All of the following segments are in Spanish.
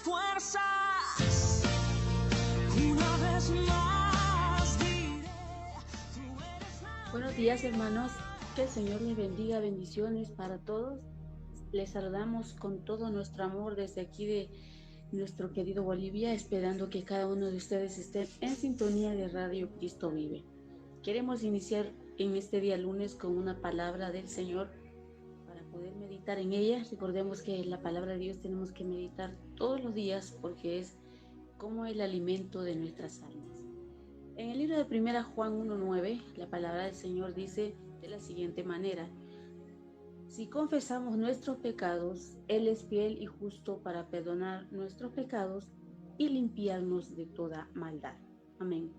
fuerzas. Una vez más diré, tú eres la... Buenos días, hermanos, que el Señor les bendiga, bendiciones para todos. Les saludamos con todo nuestro amor desde aquí de nuestro querido Bolivia, esperando que cada uno de ustedes esté en sintonía de Radio Cristo Vive. Queremos iniciar en este día lunes con una palabra del Señor para poder meditar en ella. Recordemos que la palabra de Dios tenemos que meditar todos los días porque es como el alimento de nuestras almas. En el libro de 1 Juan 1:9, la palabra del Señor dice de la siguiente manera: si confesamos nuestros pecados, Él es fiel y justo para perdonar nuestros pecados y limpiarnos de toda maldad. Amén.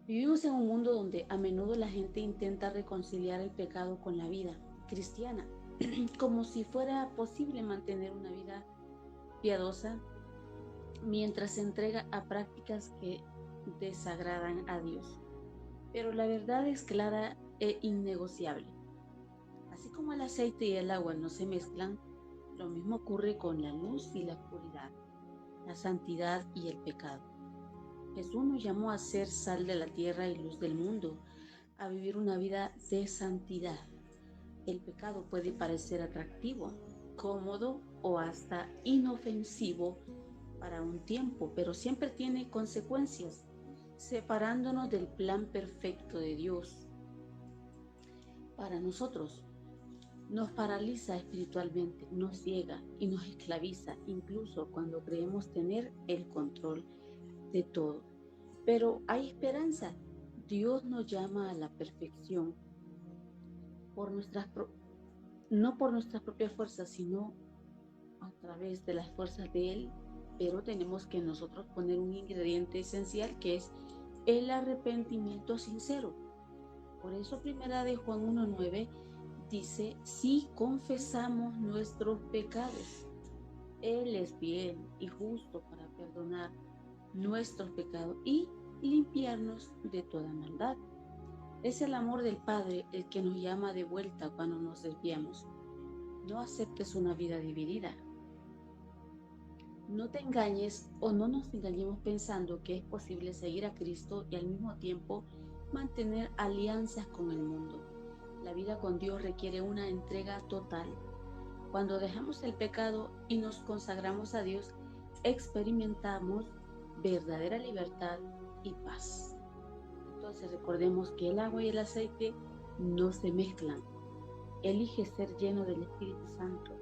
Vivimos en un mundo donde a menudo la gente intenta reconciliar el pecado con la vida cristiana, como si fuera posible mantener una vida piadosa mientras se entrega a prácticas que desagradan a Dios. Pero la verdad es clara e innegociable. Así como el aceite y el agua no se mezclan, lo mismo ocurre con la luz y la oscuridad, la santidad y el pecado. Jesús nos llamó a ser sal de la tierra y luz del mundo, a vivir una vida de santidad. El pecado puede parecer atractivo, cómodo o hasta inofensivo para un tiempo, pero siempre tiene consecuencias, separándonos del plan perfecto de Dios para nosotros. Nos paraliza espiritualmente, nos ciega y nos esclaviza, incluso cuando creemos tener el control de todo. Pero hay esperanza. Dios nos llama a la perfección no por nuestras propias fuerzas, sino a través de las fuerzas de Él. Pero tenemos que nosotros poner un ingrediente esencial, que es el arrepentimiento sincero. Por eso 1 Juan 1:9 dice: si confesamos nuestros pecados, Él es fiel y justo para perdonar nuestros pecados y limpiarnos de toda maldad. Es el amor del Padre el que nos llama de vuelta cuando nos desviamos. No aceptes una vida dividida. No te engañes o no nos engañemos pensando que es posible seguir a Cristo y al mismo tiempo mantener alianzas con el mundo. La vida con Dios requiere una entrega total. Cuando dejamos el pecado y nos consagramos a Dios, experimentamos verdadera libertad y paz. Entonces recordemos que el agua y el aceite no se mezclan. Elige ser lleno del Espíritu Santo,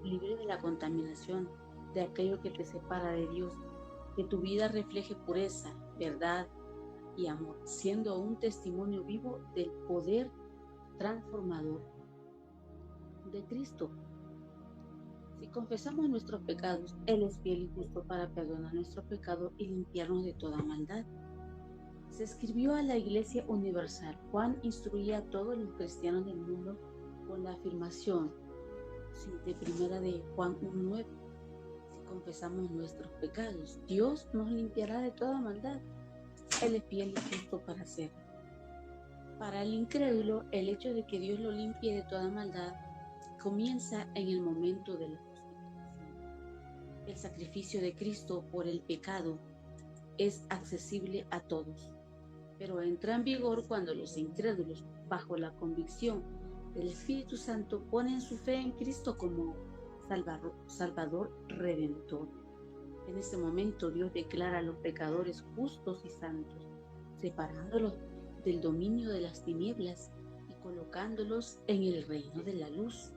libre de la contaminación, de aquello que te separa de Dios. Que tu vida refleje pureza, verdad y amor, siendo un testimonio vivo del poder transformador de Cristo. Si confesamos nuestros pecados, Él es fiel y justo para perdonar nuestros pecados y limpiarnos de toda maldad. Se escribió a la Iglesia Universal. Juan instruía a todos los cristianos del mundo con la afirmación de 1 Juan 1:9: si confesamos nuestros pecados, Dios nos limpiará de toda maldad. Él es fiel y justo para hacerlo. Para el incrédulo, el hecho de que Dios lo limpie de toda maldad comienza en el momento de la justificación. El sacrificio de Cristo por el pecado es accesible a todos, pero entra en vigor cuando los incrédulos, bajo la convicción del Espíritu Santo, ponen su fe en Cristo como Salvador Redentor. En ese momento Dios declara a los pecadores justos y santos, separándolos del dominio de las tinieblas y colocándolos en el reino de la luz.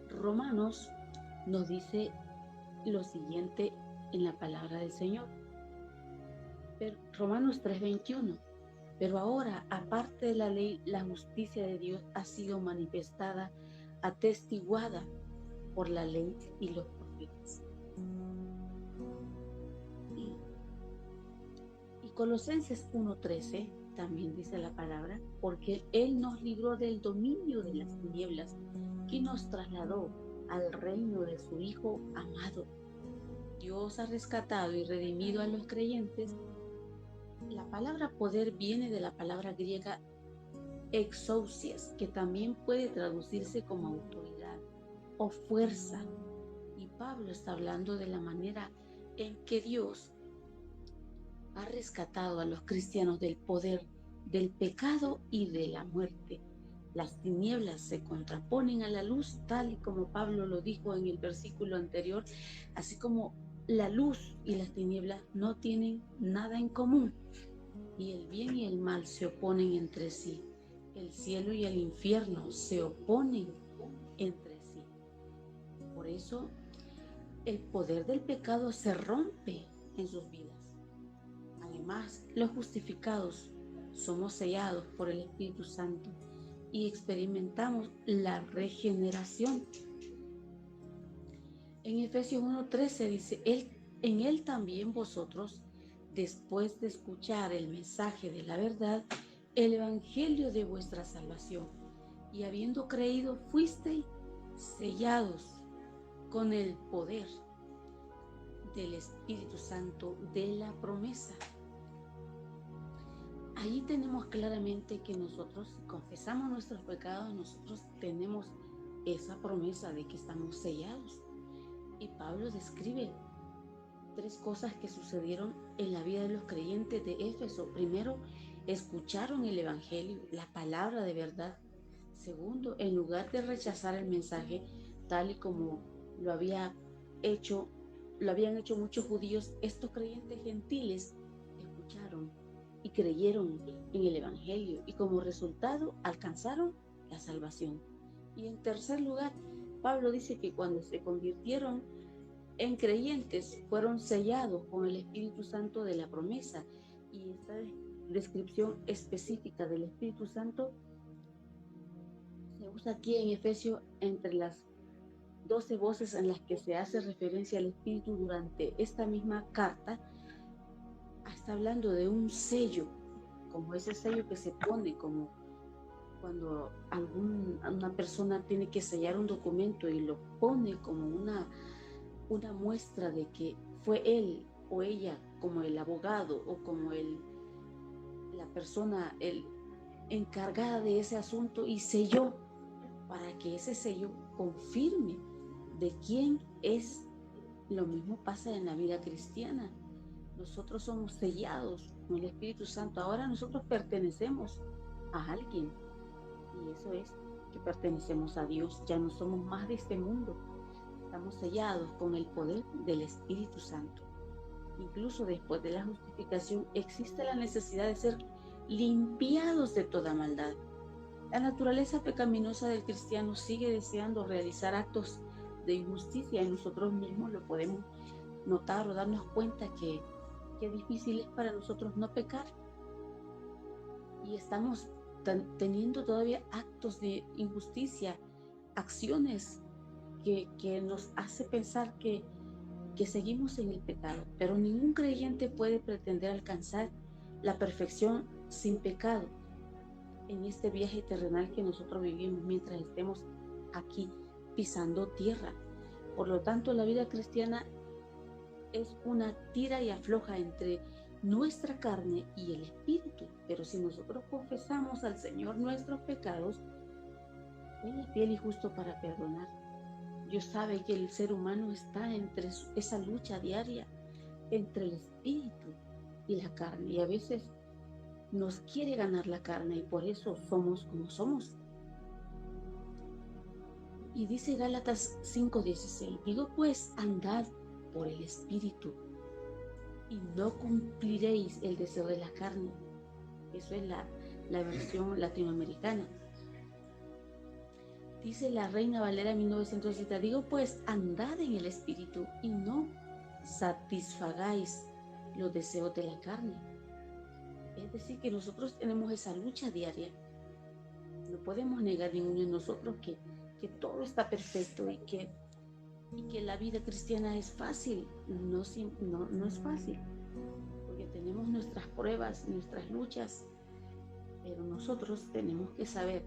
Romanos nos dice lo siguiente en la palabra del Señor. Romanos 3:21: pero ahora, aparte de la ley, la justicia de Dios ha sido manifestada, atestiguada por la ley y los profetas. Y Colosenses 1:13 también dice la palabra: porque Él nos libró del dominio de las tinieblas y nos trasladó al reino de su Hijo amado. Dios ha rescatado y redimido a los creyentes. La palabra poder viene de la palabra griega exousias, que también puede traducirse como autoridad o fuerza, y Pablo está hablando de la manera en que Dios ha rescatado a los cristianos del poder del pecado y de la muerte. Las tinieblas se contraponen a la luz, tal y como Pablo lo dijo en el versículo anterior, así como la luz y las tinieblas no tienen nada en común, y el bien y el mal se oponen entre sí. El cielo y el infierno se oponen entre sí. Por eso, el poder del pecado se rompe en sus vidas. Además, los justificados somos sellados por el Espíritu Santo y experimentamos la regeneración. En Efesios 1:13 dice, en él también vosotros, después de escuchar el mensaje de la verdad, el evangelio de vuestra salvación, y habiendo creído, fuisteis sellados con el poder del Espíritu Santo de la promesa. Ahí tenemos claramente que nosotros, si confesamos nuestros pecados, nosotros tenemos esa promesa de que estamos sellados. Y Pablo describe 3 cosas que sucedieron en la vida de los creyentes de Éfeso. Primero, escucharon el evangelio, la palabra de verdad. Segundo, en lugar de rechazar el mensaje, tal y como lo habían hecho muchos judíos, estos creyentes gentiles escucharon y creyeron en el evangelio, y como resultado alcanzaron la salvación. Y en tercer lugar, Pablo dice que cuando se convirtieron en creyentes, fueron sellados con el Espíritu Santo de la promesa. Y esta descripción específica del Espíritu Santo se usa aquí en Efesios entre las 12 voces en las que se hace referencia al Espíritu durante esta misma carta. Está hablando de un sello, como ese sello que se pone como cuando una persona tiene que sellar un documento y lo pone como una muestra de que fue él o ella, como el abogado o como la persona encargada de ese asunto, y selló para que ese sello confirme de quién es. Lo mismo pasa en la vida cristiana. Nosotros somos sellados con el Espíritu Santo. Ahora nosotros pertenecemos a alguien, y eso es que pertenecemos a Dios. Ya no somos más de este mundo. Estamos sellados con el poder del Espíritu Santo. Incluso después de la justificación existe la necesidad de ser limpiados de toda maldad. La naturaleza pecaminosa del cristiano sigue deseando realizar actos de injusticia en nosotros mismos. Lo podemos notar o darnos cuenta que difícil es para nosotros no pecar, y estamos teniendo todavía actos de injusticia, acciones que nos hace pensar que seguimos en el pecado. Pero ningún creyente puede pretender alcanzar la perfección sin pecado en este viaje terrenal que nosotros vivimos mientras estemos aquí pisando tierra. Por lo tanto, la vida cristiana es una tira y afloja entre nuestra carne y el Espíritu. Pero si nosotros confesamos al Señor nuestros pecados, Él es fiel y justo para perdonar. Dios sabe que el ser humano está entre esa lucha diaria entre el Espíritu y la carne, y a veces nos quiere ganar la carne, y por eso somos como somos. Y dice Gálatas 5:16, digo pues, andad por el Espíritu y no cumpliréis el deseo de la carne. Eso es la versión latinoamericana. Dice la Reina Valera 1970, digo pues, andad en el Espíritu y no satisfagáis los deseos de la carne. Es decir, que nosotros tenemos esa lucha diaria. No podemos negar ninguno de nosotros que todo está perfecto y que la vida cristiana es fácil. No es fácil, porque tenemos nuestras pruebas, nuestras luchas, pero nosotros tenemos que saber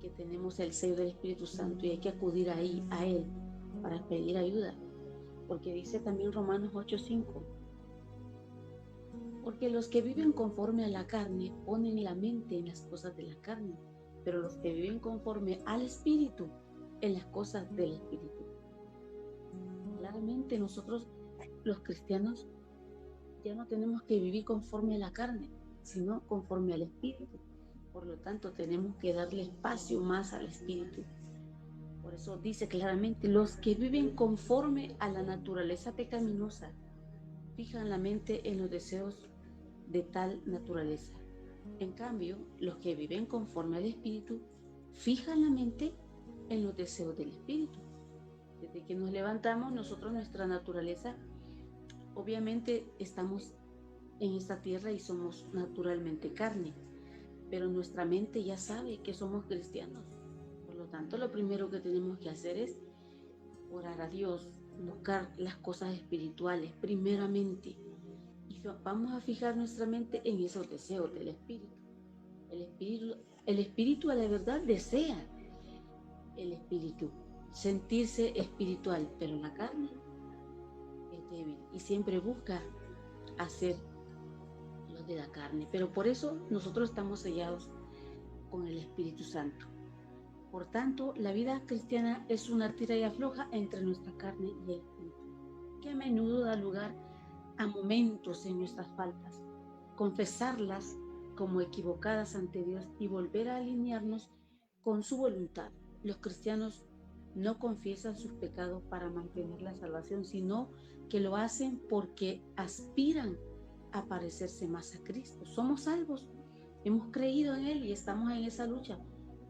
que tenemos el sello del Espíritu Santo y hay que acudir a Él para pedir ayuda, porque dice también Romanos 8:5, porque los que viven conforme a la carne ponen la mente en las cosas de la carne, pero los que viven conforme al Espíritu en las cosas del Espíritu. realmente nosotros, los cristianos, ya no tenemos que vivir conforme a la carne, sino conforme al Espíritu. Por lo tanto, tenemos que darle espacio más al Espíritu. Por eso dice claramente, los que viven conforme a la naturaleza pecaminosa, fijan la mente en los deseos de tal naturaleza. En cambio, los que viven conforme al Espíritu, fijan la mente en los deseos del Espíritu. Desde que nos levantamos, nosotros, nuestra naturaleza, obviamente estamos en esta tierra y somos naturalmente carne, pero nuestra mente ya sabe que somos cristianos. Por lo tanto, lo primero que tenemos que hacer es orar a Dios, buscar las cosas espirituales primeramente, y vamos a fijar nuestra mente en esos deseos del Espíritu. El Espíritu a la verdad desea el Espíritu, sentirse espiritual, pero la carne es débil y siempre busca hacer lo de la carne. Pero por eso nosotros estamos sellados con el Espíritu Santo. Por tanto, la vida cristiana es una tira y afloja entre nuestra carne y el Espíritu, que a menudo da lugar a momentos en nuestras faltas, confesarlas como equivocadas ante Dios y volver a alinearnos con su voluntad. Los cristianos no confiesan sus pecados para mantener la salvación, sino que lo hacen porque aspiran a parecerse más a Cristo. Somos salvos, hemos creído en Él y estamos en esa lucha,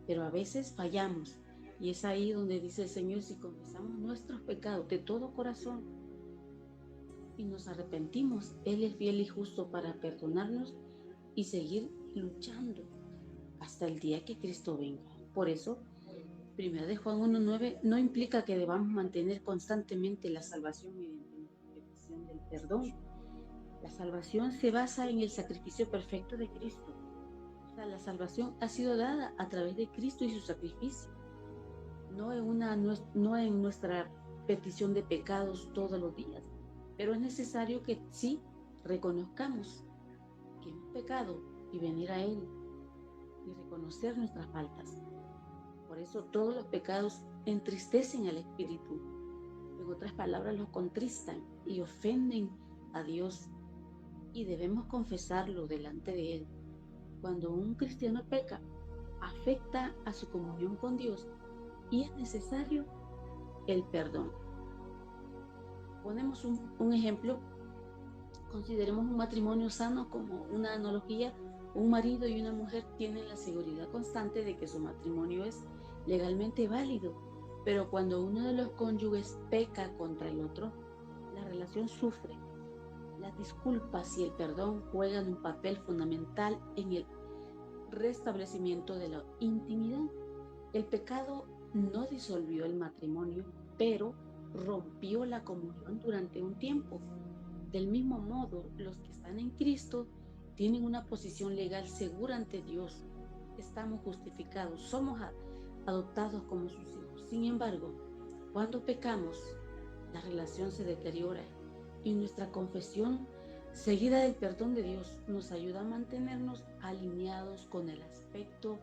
pero a veces fallamos. Y es ahí donde dice el Señor, si confesamos nuestros pecados de todo corazón y nos arrepentimos, Él es fiel y justo para perdonarnos y seguir luchando hasta el día que Cristo venga. Por eso, 1 de Juan 1:9 no implica que debamos mantener constantemente la salvación mediante la petición del perdón. La salvación se basa en el sacrificio perfecto de Cristo. O sea, la salvación ha sido dada a través de Cristo y su sacrificio, no en nuestra petición de pecados todos los días. Pero es necesario que sí reconozcamos que hemos pecado y venir a Él y reconocer nuestras faltas. Por eso todos los pecados entristecen al Espíritu. En otras palabras, los contristan y ofenden a Dios, y debemos confesarlo delante de Él. Cuando un cristiano peca, afecta a su comunión con Dios y es necesario el perdón. Ponemos un ejemplo. Consideremos un matrimonio sano como una analogía. Un marido y una mujer tienen la seguridad constante de que su matrimonio es legalmente válido, pero cuando uno de los cónyuges peca contra el otro, la relación sufre. Las disculpas y el perdón juegan un papel fundamental en el restablecimiento de la intimidad. El pecado no disolvió el matrimonio, pero rompió la comunión durante un tiempo. Del mismo modo, los que están en Cristo tienen una posición legal segura ante Dios. Estamos justificados, somos adoptados como sus hijos. Sin embargo, cuando pecamos, la relación se deteriora y nuestra confesión, seguida del perdón de Dios, nos ayuda a mantenernos alineados con el aspecto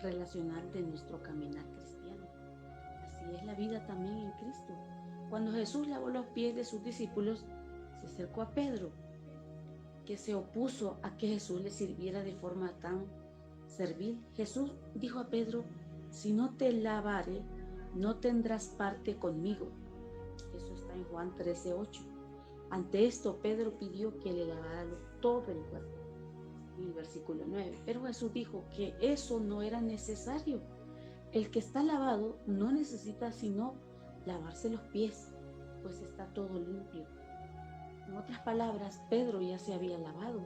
relacional de nuestro caminar cristiano. Así es la vida también en Cristo. Cuando Jesús lavó los pies de sus discípulos, se acercó a Pedro, que se opuso a que Jesús le sirviera de forma tan servil. Jesús dijo a Pedro: si no te lavare, no tendrás parte conmigo. Eso está en Juan 13:8. Ante esto, Pedro pidió que le lavara todo el cuerpo, en el versículo 9. Pero Jesús dijo que eso no era necesario. El que está lavado no necesita sino lavarse los pies, pues está todo limpio. En otras palabras, Pedro ya se había lavado.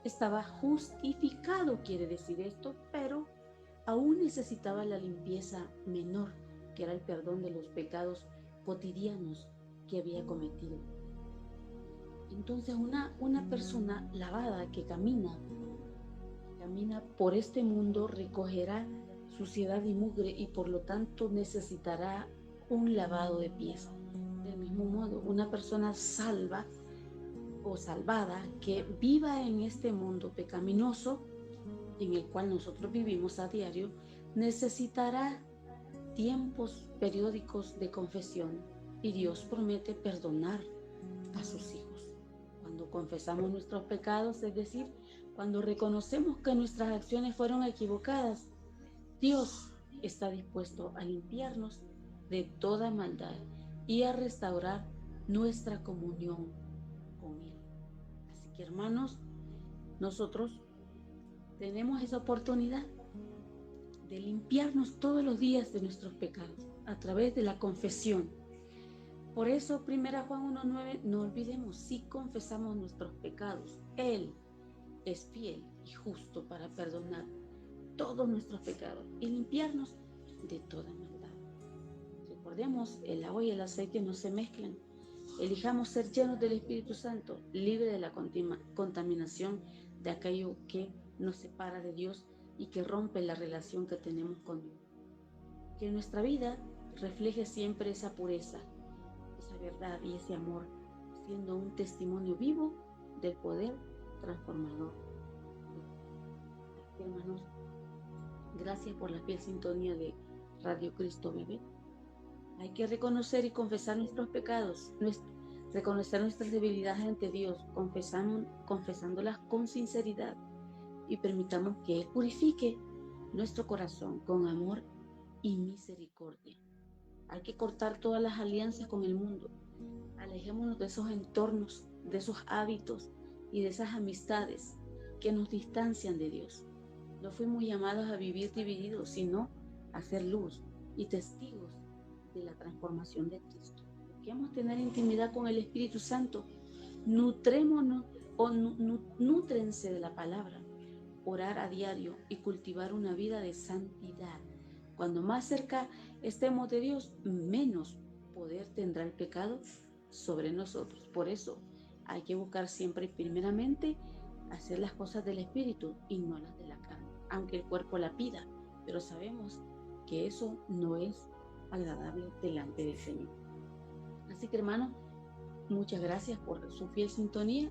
Estaba justificado, quiere decir esto, pero aún necesitaba la limpieza menor, que era el perdón de los pecados cotidianos que había cometido. Entonces una persona lavada que camina por este mundo recogerá suciedad y mugre y por lo tanto necesitará un lavado de pies. Del mismo modo, una persona salva o salvada que viva en este mundo pecaminoso en el cual nosotros vivimos a diario necesitará tiempos periódicos de confesión y Dios promete perdonar a sus hijos. Cuando confesamos nuestros pecados, es decir, cuando reconocemos que nuestras acciones fueron equivocadas, Dios está dispuesto a limpiarnos de toda maldad y a restaurar nuestra comunión con Él. Así que, hermanos, nosotros tenemos esa oportunidad de limpiarnos todos los días de nuestros pecados a través de la confesión. Por eso, 1 Juan 1:9, no olvidemos, si confesamos nuestros pecados, Él es fiel y justo para perdonar todos nuestros pecados y limpiarnos de toda maldad. Recordemos, el agua y el aceite no se mezclan. Elijamos ser llenos del Espíritu Santo, libre de la contaminación de aquello que nos separa de Dios y que rompe la relación que tenemos con Dios. Que nuestra vida refleje siempre esa pureza, esa verdad y ese amor, siendo un testimonio vivo del poder transformador. Hermanos, gracias por la fiel sintonía de Radio Cristo Bebé. Hay que reconocer y confesar nuestros pecados, reconocer nuestras debilidades ante Dios, confesándolas con sinceridad, y permitamos que Él purifique nuestro corazón con amor y misericordia. Hay que cortar todas las alianzas con el mundo. Alejémonos de esos entornos, de esos hábitos y de esas amistades que nos distancian de Dios. No fuimos llamados a vivir divididos, sino a ser luz y testigos de la transformación de Cristo. Busquemos tener intimidad con el Espíritu Santo. Nutrémonos o nútrense de la palabra, orar a diario y cultivar una vida de santidad. Cuando más cerca estemos de Dios, menos poder tendrá el pecado sobre nosotros. Por eso hay que buscar siempre, primeramente, hacer las cosas del Espíritu y no las de la carne, aunque el cuerpo la pida, pero sabemos que eso no es agradable delante del Señor. Así que, hermanos, muchas gracias por su fiel sintonía.